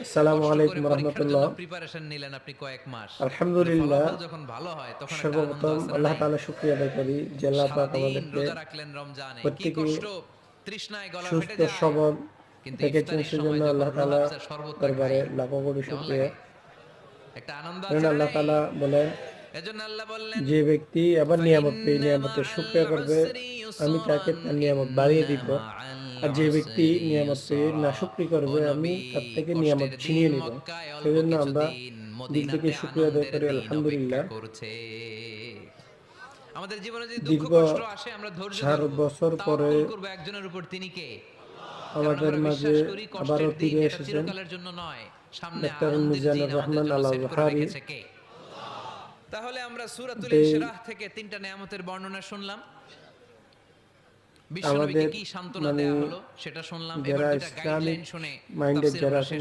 আসসালামু কষ্ট করে আলাইকুম পরীক্ষার জন্য রহমতুল্লাহ। প্রিপারেশন নিলেন আপনি কয়েক মাস। কিন্তু আলহামদুলিল্লাহ, ফলাফল যখন ভালো হয় তখন একটা আনন্দ সর্বপ্রথম আছে না আল্লাহ নাই? তাআলা শুকরিয়া আদায় করি যে আল্লাহ পাক সারাদিন আমাদেরকে রোজা রাখলেন রমজানে। কি প্রত্যেকে কষ্ট! তৃষ্ণায় গলা ফেটে সুস্থ যায়। সবল কিন্তু রেখেছেন, ইফতারির সময় সেজন্য যখন আল্লাহ রুহ তাআলা আফজার শরবতটা খাই, দরবারে লাখো কোটি কেমন শুকরিয়া। লাগে? একটা আনন্দ কারণ আছে না আল্লাহ নাই? তাআলা বলেন, এজন্য আল্লাহ বললেন, যে ব্যক্তি আবার নিয়ামত পেয়ে "ফাইন্না নিয়ামতের মা'আল শুকরিয়া করবে, উসরি আমি তাকে ইউসরান, তার নিয়ামত বাড়িয়ে ইন্না দিব। মা'আল আর যে ব্যক্তি উসরি নিয়ামত পেয়ে ইউসরা।" নাশুকরি ও করবে, আমি নবী, তার থেকে নিয়ামত কষ্টের ছিনিয়ে দিন নিব। মক্কায় অল্প সেজন্য কিছু আমরা দিন, দিল থেকে মদিনাতে শুকরিয়া আদায় আনন্দের করি দিন অপেক্ষা আলহামদুলিল্লাহ। করছে। আমাদের জীবনে যদি দুঃখ দীর্ঘ কষ্ট আসে আমরা ধৈর্য ৪ ধরবো, বছর পরে তাওয়াক্কুল করবো একজনের উপর, তিনি কে? কারণ আমাদের আমরা মাঝে বিশ্বাস করি আবারও কষ্টের দিন ফিরে এটা এসেছেন চিরকালের জন্য নয়, সামনে ডাক্তার আনন্দের দিন মিজানুর আমাদের রহমান জন্য আল সেট করে আজহারি। রেখেছে কে? তাহলে আমরা সূরাতুল এই ইনশিরাহ থেকে তিনটা নেয়ামতের বর্ণনা শুনলাম। বিশ্বনবীকে আমাদের কি সান্ত্বনা মানে দেয়া হলো সেটা শুনলাম। এবার যারা দুইটা ইসলামিক গাইডলাইন শুনে মাইন্ডের তাফসীর যারা আমরা আছেন, শেষ